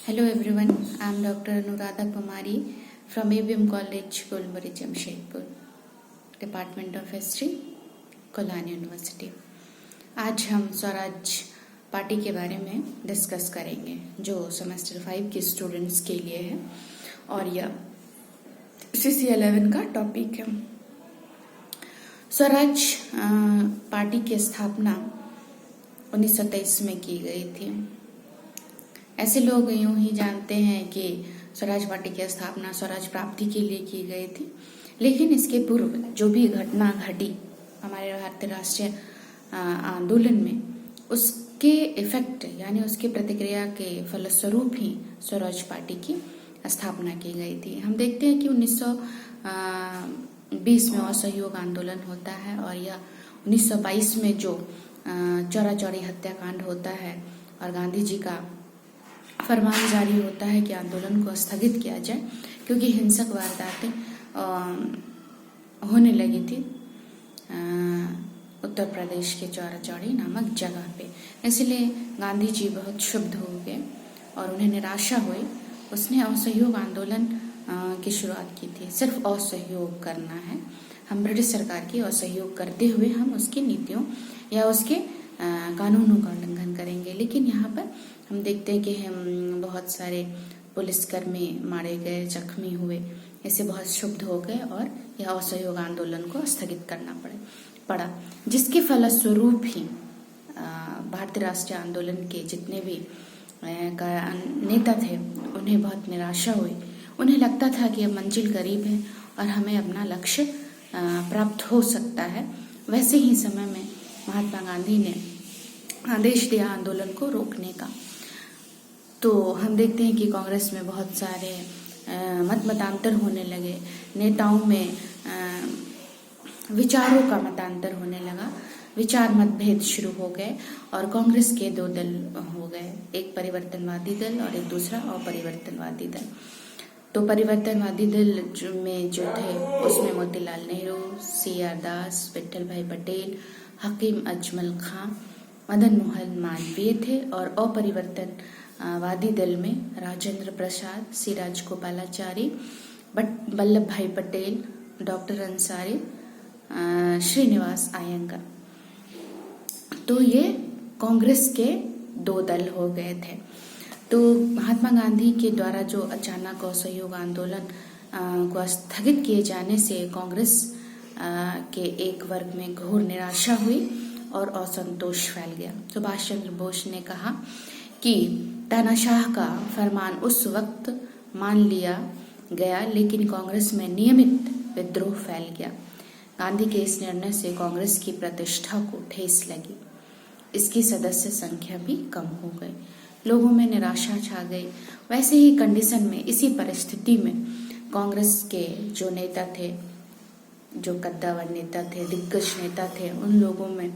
Hello everyone, I am Dr. Anuradha Kumari from ABM College, Golmuri, Jamshedpur, Department of History, Kolhan university. आज हम Swaraj party के बारे में discuss करेंगे जो सेमेस्टर 5 के स्टूडेंट्स के लिए है और यह CC11 का टॉपिक है। स्वराज पार्टी की स्थापना 1923 में की गई थी। ऐसे लोग यूं ही जानते हैं कि स्वराज पार्टी की स्थापना स्वराज प्राप्ति के लिए की गई थी, लेकिन इसके पूर्व जो भी घटना घटी हमारे भारतीय राष्ट्रीय आंदोलन में, उसके इफेक्ट यानी उसकी प्रतिक्रिया के फलस्वरूप ही स्वराज पार्टी की स्थापना की गई थी। हम देखते हैं कि 1920 में असहयोग आंदोलन होता है और यह 1922 में जो चौरा चौरी हत्याकांड होता है और गांधी जी का फरमान जारी होता है कि आंदोलन को स्थगित किया जाए, क्योंकि हिंसक वारदातें होने लगी थी उत्तर प्रदेश के चौरा चौड़ी नामक जगह पे। इसलिए गांधी जी बहुत क्षुब्ध हो गए और उन्हें निराशा हुई। उसने असहयोग आंदोलन की शुरुआत की थी। सिर्फ असहयोग करना है, हम ब्रिटिश सरकार की असहयोग करते हुए हम उसकी नीतियों या उसके कानूनों का उल्लंघन करेंगे। लेकिन यहाँ पर हम देखते हैं कि हम बहुत सारे पुलिसकर्मी मारे गए, जख्मी हुए, इससे बहुत क्षुब्ध हो गए और यह असहयोग आंदोलन को स्थगित करना पड़ा, जिसके फलस्वरूप ही भारतीय राष्ट्रीय आंदोलन के जितने भी नेता थे उन्हें बहुत निराशा हुई। उन्हें लगता था कि अब मंजिल करीब है और हमें अपना लक्ष्य प्राप्त हो सकता है। वैसे ही समय में महात्मा गांधी ने आदेश दिया आंदोलन को रोकने का। तो हम देखते हैं कि कांग्रेस में बहुत सारे मतांतर होने लगे, नेताओं में विचारों का मतांतर होने लगा, विचार मतभेद शुरू हो गए और कांग्रेस के दो दल हो गए, एक परिवर्तनवादी दल और एक दूसरा अपरिवर्तनवादी दल। तो परिवर्तनवादी दल में जो थे उसमें मोतीलाल नेहरू, CR दास, विट्ठल भाई पटेल, हकीम अजमल खां, मदन मोहन मालवीय थे और अपरिवर्तनवादी दल में राजेंद्र प्रसाद, सी राजगोपालाचारी, वल्लभ भाई पटेल, डॉक्टर अंसारी, श्रीनिवास अयंगर। तो ये कांग्रेस के दो दल हो गए थे। तो महात्मा गांधी के द्वारा जो अचानक असहयोग आंदोलन को स्थगित किए जाने से कांग्रेस के एक वर्ग में घोर निराशा हुई और असंतोष फैल गया। सुभाष चंद्र बोस ने कहा कि तानाशाह का फरमान उस वक्त मान लिया गया, लेकिन कांग्रेस में नियमित विद्रोह फैल गया। गांधी के इस निर्णय से कांग्रेस की प्रतिष्ठा को ठेस लगी। इसकी सदस्य संख्या भी कम हो गई, लोगों में निराशा छा गई। वैसे ही कंडीशन में, इसी परिस्थिति में कांग्रेस के जो नेता थे, जो कद्दावर नेता थे, दिग्गज नेता थे, उन लोगों में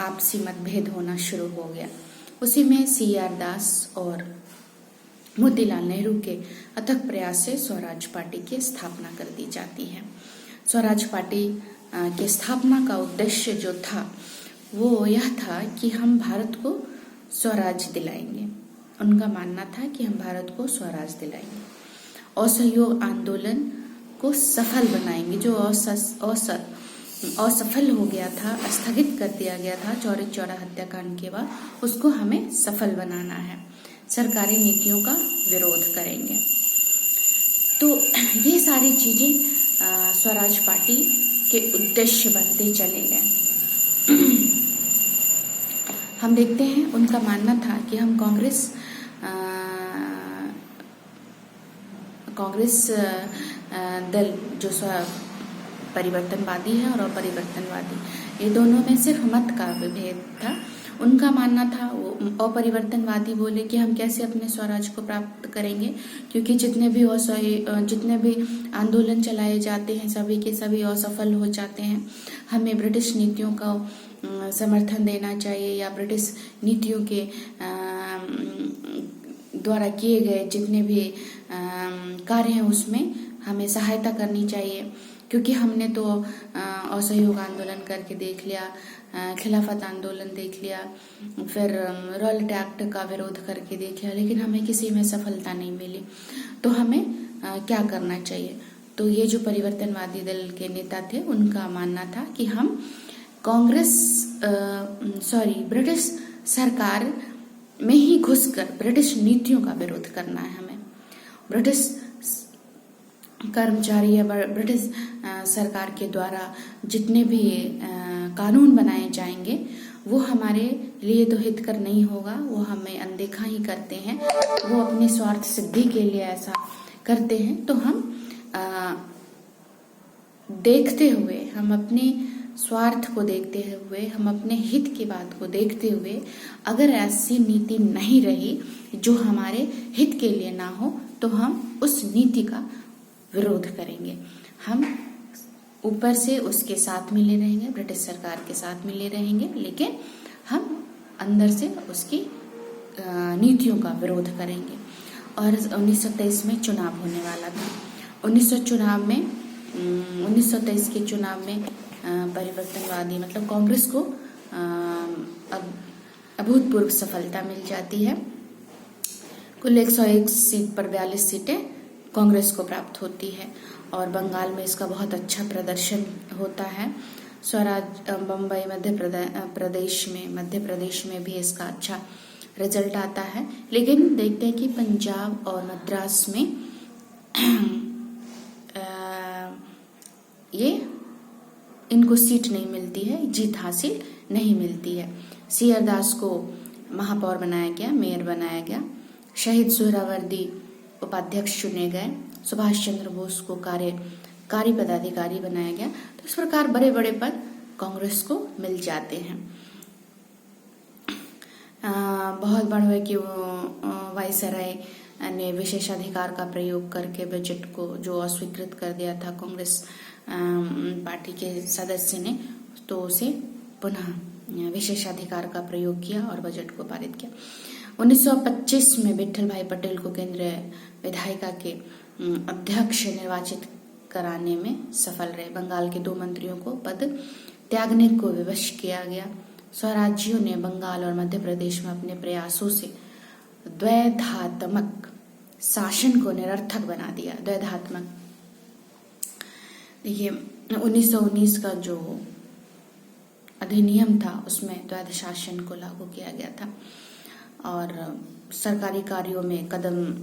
आपसी मतभेद होना शुरू हो गया। उसी में CR दास और मोतीलाल नेहरू के अथक प्रयास से स्वराज पार्टी की स्थापना कर दी जाती है। स्वराज पार्टी की स्थापना का उद्देश्य जो था वो यह था कि हम भारत को स्वराज दिलाएंगे। उनका मानना था कि हम भारत को स्वराज दिलाएंगे, असहयोग आंदोलन को सफल बनाएंगे। जो असफल हो गया था, स्थगित कर दिया गया था चौरी चौरा हत्याकांड के बाद, उसको हमें सफल बनाना है। सरकारी नीतियों का विरोध करेंगे। तो ये सारी चीजें स्वराज पार्टी के उद्देश्य बनते चले गए। हम देखते हैं उनका मानना था कि हम कांग्रेस दल जो परिवर्तनवादी है और अपरिवर्तनवादी, ये दोनों में सिर्फ मत का विभेद था। उनका मानना था, वो अपरिवर्तनवादी बोले कि हम कैसे अपने स्वराज को प्राप्त करेंगे, क्योंकि जितने भी आंदोलन चलाए जाते हैं सभी के सभी असफल हो जाते हैं। हमें ब्रिटिश नीतियों का समर्थन देना चाहिए या ब्रिटिश नीतियों के द्वारा किए गए जितने भी कार्य हैं उसमें हमें सहायता करनी चाहिए, क्योंकि हमने तो असहयोग आंदोलन करके देख लिया, खिलाफत आंदोलन देख लिया, फिर रॉयल्टी एक्ट का विरोध करके देख लिया, लेकिन हमें किसी में सफलता नहीं मिली। तो हमें क्या करना चाहिए? तो ये जो परिवर्तनवादी दल के नेता थे उनका मानना था कि हम ब्रिटिश सरकार में ही घुसकर ब्रिटिश नीतियों का विरोध करना है। हमें ब्रिटिश कर्मचारी या ब्रिटिश सरकार के द्वारा जितने भी कानून बनाए जाएंगे वो हमारे लिए तो हितकर नहीं होगा, वो हमें अनदेखा ही करते हैं, वो अपने स्वार्थ सिद्धि के लिए ऐसा करते हैं। तो हम देखते हुए, हम अपने स्वार्थ को देखते हुए, हम अपने हित की बात को देखते हुए, अगर ऐसी नीति नहीं रही जो हमारे हित के लिए ना हो तो हम उस नीति का विरोध करेंगे। हम ऊपर से उसके साथ मिले रहेंगे, ब्रिटिश सरकार के साथ मिले रहेंगे, लेकिन हम अंदर से उसकी नीतियों का विरोध करेंगे। और 1923 में चुनाव होने वाला था। 1923 के चुनाव में परिवर्तनवादी मतलब कांग्रेस को अभूतपूर्व सफलता मिल जाती है। कुल 101 सीट पर 42 सीटें कांग्रेस को प्राप्त होती है और बंगाल में इसका बहुत अच्छा प्रदर्शन होता है। स्वराज बम्बई मध्य प्रदेश में भी इसका अच्छा रिजल्ट आता है। लेकिन देखते हैं कि पंजाब और मद्रास में ये इनको सीट नहीं मिलती है, जीत हासिल नहीं मिलती है। सी आर दास को महापौर बनाया गया, मेयर बनाया गया। शहीद सुहरावर्दी उपाध्यक्ष चुने गए। सुभाष चंद्र बोस को कार्यकारी पदाधिकारी बनाया गया। तो इस प्रकार बड़े बड़े पद कांग्रेस को मिल जाते हैं। बहुत बड़ा है कि वायसराय ने विशेषाधिकार का प्रयोग करके बजट को जो अस्वीकृत कर दिया था कांग्रेस पार्टी के सदस्य ने, तो उसे पुनः विशेषाधिकार का प्रयोग किया और बजट को पारित किया। 1925 में विठल भाई पटेल को केंद्रीय विधायिका के अध्यक्ष निर्वाचित कराने में सफल रहे। बंगाल के 2 मंत्रियों को पद त्यागने को विवश किया गया। स्वराज्यों ने बंगाल और मध्य प्रदेश में अपने प्रयासों से द्वैधात्मक शासन को निरर्थक बना दिया। द्वैधात्मक, देखिए 1919 का जो अधिनियम था उसमें द्वैध शासन को लागू किया गया था और सरकारी कार्यों में कदम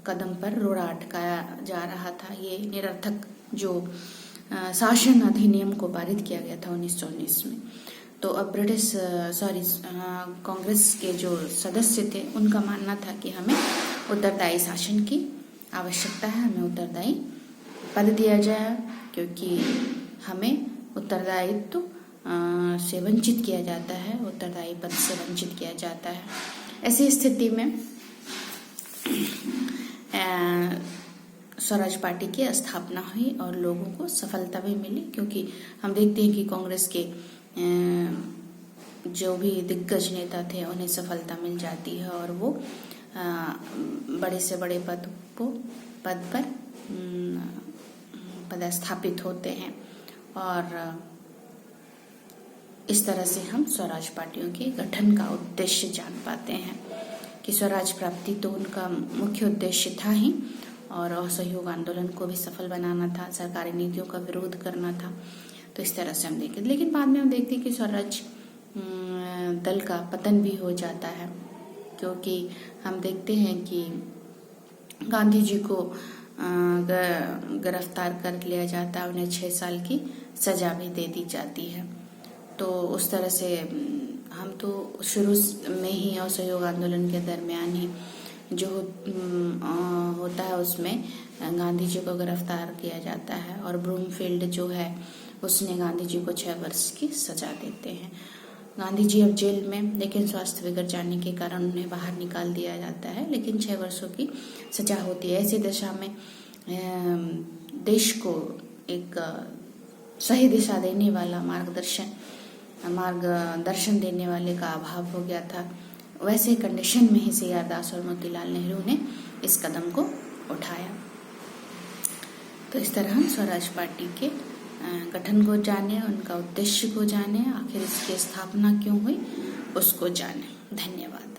कदम पर रोड़ा अटकाया जा रहा था। ये निरर्थक जो शासन अधिनियम को पारित किया गया था 1919 में। तो अब कांग्रेस के जो सदस्य थे उनका मानना था कि हमें उत्तरदायी शासन की आवश्यकता है, हमें उत्तरदायी पद दिया जाए, क्योंकि हमें उत्तरदायित्व से वंचित किया जाता है, उत्तरदायी पद से वंचित किया जाता है। ऐसी स्थिति में स्वराज पार्टी की स्थापना हुई और लोगों को सफलता भी मिली, क्योंकि हम देखते हैं कि कांग्रेस के जो भी दिग्गज नेता थे उन्हें सफलता मिल जाती है और वो बड़े से बड़े पद पर पदस्थापित होते हैं। और इस तरह से हम स्वराज पार्टियों के गठन का उद्देश्य जान पाते हैं कि स्वराज प्राप्ति तो उनका मुख्य उद्देश्य था ही, और असहयोग आंदोलन को भी सफल बनाना था, सरकारी नीतियों का विरोध करना था। तो इस तरह से हम देखें, लेकिन बाद में हम देखते हैं कि स्वराज दल का पतन भी हो जाता है, क्योंकि हम देखते हैं कि गांधी जी को गिरफ्तार कर लिया जाता है, उन्हें 6 साल की सजा भी दे दी जाती है। तो उस तरह से हम तो शुरू में ही असहयोग आंदोलन के दरमियान ही जो होता है उसमें गांधी जी को गिरफ्तार किया जाता है और ब्रूमफील्ड जो है उसने गांधी जी को 6 वर्ष की सजा देते हैं। गांधी जी अब जेल में, लेकिन स्वास्थ्य बिगड़ जाने के कारण उन्हें बाहर निकाल दिया जाता है, लेकिन 6 वर्षों की सजा होती है। ऐसी दशा में देश को एक सही दिशा देने वाला मार्गदर्शन देने वाले का अभाव हो गया था। वैसे कंडीशन में ही सी आर दास और मोतीलाल नेहरू ने इस कदम को उठाया। तो इस तरह हम स्वराज पार्टी के गठन को जाने, उनका उद्देश्य को जाने, आखिर इसकी स्थापना क्यों हुई उसको जाने। धन्यवाद।